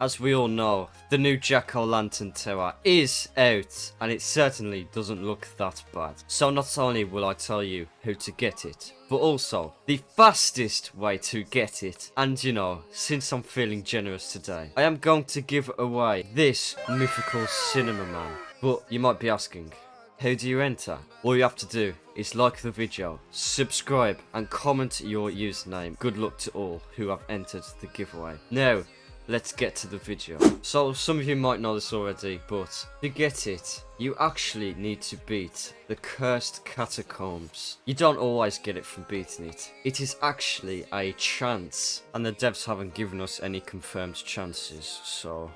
As we all know, the new Jack-o'-lantern tower is out, and it certainly doesn't look that bad. So not only will I tell you how to get it, but also the fastest way to get it. And you know, since I'm feeling generous today, I am going to give away this mythical cinema man. But you might be asking, how do you enter? All you have to do is like the video, subscribe, and comment your username. Good luck to all who have entered the giveaway. Now, let's get to the video. So, some of you might know this already, but to get it, you actually need to beat the cursed catacombs. You don't always get it from beating it. It is actually a chance, and the devs haven't given us any confirmed chances, so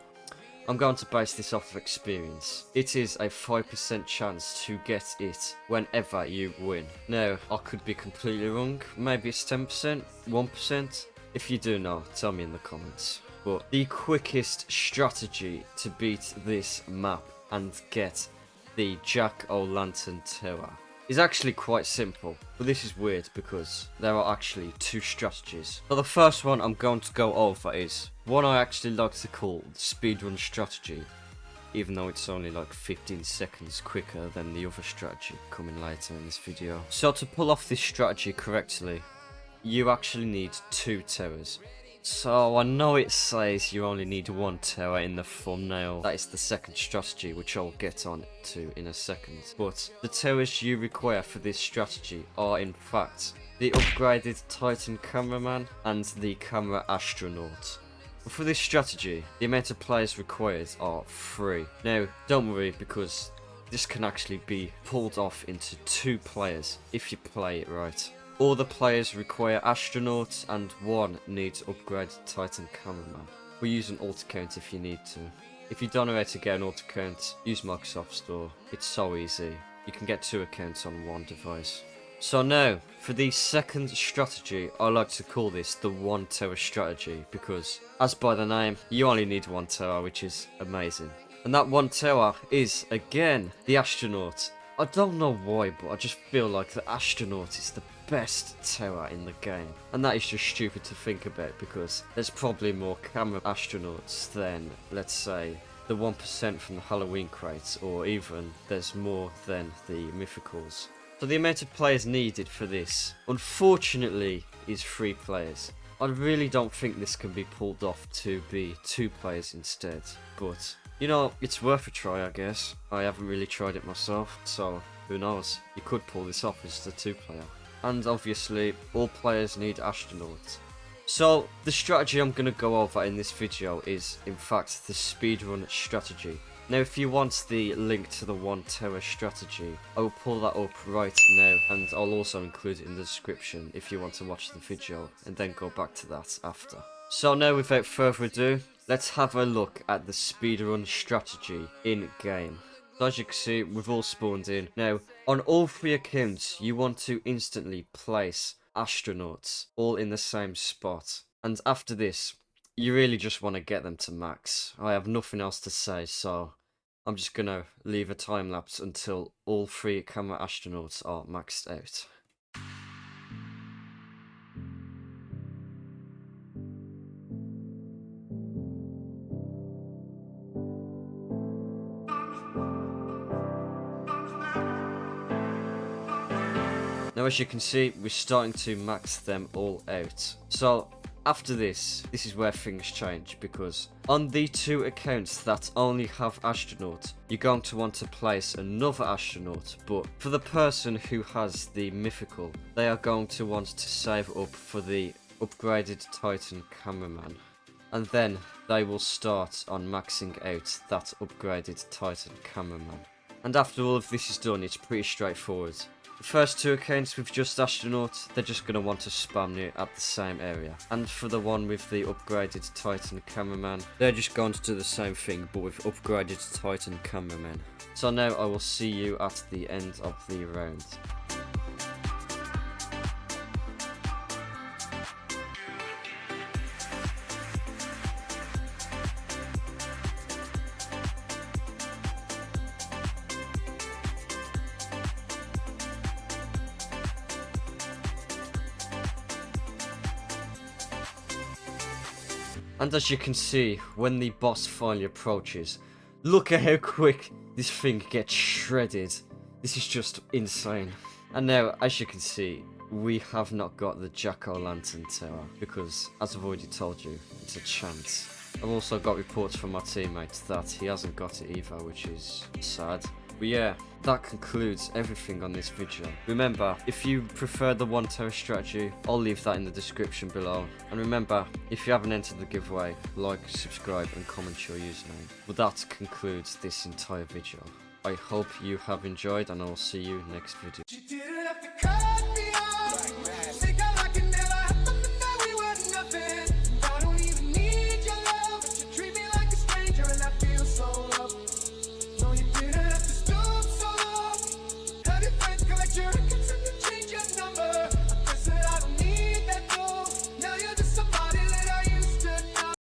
I'm going to base this off of experience. It is a 5% chance to get it whenever you win. Now, I could be completely wrong. Maybe it's 10%, 1%. If you do know, tell me in the comments. But the quickest strategy to beat this map and get the Jack-o'-lantern tower is actually quite simple. But this is weird because there are actually two strategies. So the first one I'm going to go over is one I actually like to call the speedrun strategy, even though it's only like 15 seconds quicker than the other strategy coming later in this video. So to pull off this strategy correctly, you actually need 2 towers. So I know it says you only need 1 tower in the thumbnail. That is the second strategy, which I'll get on to in a second. But the towers you require for this strategy are in fact the upgraded Titan cameraman and the camera astronaut. But for this strategy, the amount of players required are 3. Now, don't worry, because this can actually be pulled off into 2 players if you play it right. All the players require astronauts and 1 needs upgraded Titan cameraman. We'll use an alt account if you need to. If you don't know how to get an alt account, use Microsoft Store. It's so easy. You can get 2 accounts on 1 device. So now, for the second strategy, I like to call this the 1 tower strategy because, as by the name, you only need 1 tower, which is amazing. And that 1 tower is, again, the astronaut. I don't know why, but I just feel like the astronaut is the best tower in the game. And that is just stupid to think about because there's probably more camera astronauts than, let's say, the 1% from the Halloween crates, or even there's more than the mythicals. So the amount of players needed for this, unfortunately, is 3 players. I really don't think this can be pulled off to be 2 players instead, but you know, it's worth a try, I guess. I haven't really tried it myself, so who knows? You could pull this off as the 2 player. And obviously, all players need astronauts. So, the strategy I'm going to go over in this video is, in fact, the speedrun strategy. Now, if you want the link to the 1 tower strategy, I will pull that up right now, and I'll also include it in the description if you want to watch the video, and then go back to that after. So now, without further ado, let's have a look at the speedrun strategy in-game. So as you can see, we've all spawned in. Now, on all 3 accounts, you want to instantly place astronauts all in the same spot. And after this, you really just want to get them to max. I have nothing else to say, so I'm just going to leave a time lapse until all 3 camera astronauts are maxed out. Now as you can see, we're starting to max them all out. So after this is where things change, because on the 2 accounts that only have astronaut, you're going to want to place another astronaut, but for the person who has the mythical, they are going to want to save up for the upgraded Titan cameraman. And then they will start on maxing out that upgraded Titan cameraman. And after all of this is done, it's pretty straightforward. The first 2 accounts with just astronauts, they're just going to want to spam you at the same area. And for the one with the upgraded Titan cameraman, they're just going to do the same thing but with upgraded Titan cameraman. So now I will see you at the end of the round. And as you can see, when the boss finally approaches, look at how quick this thing gets shredded. This is just insane. And now, as you can see, we have not got the Jack-o'-lantern tower because, as I've already told you, it's a chance. I've also got reports from my teammates that he hasn't got it either, which is sad. But yeah, that concludes everything on this video. Remember, if you prefer the one tower strategy, I'll leave that in the description below. And remember, if you haven't entered the giveaway, like, subscribe and comment your username. But that concludes this entire video. I hope you have enjoyed and I'll see you next video.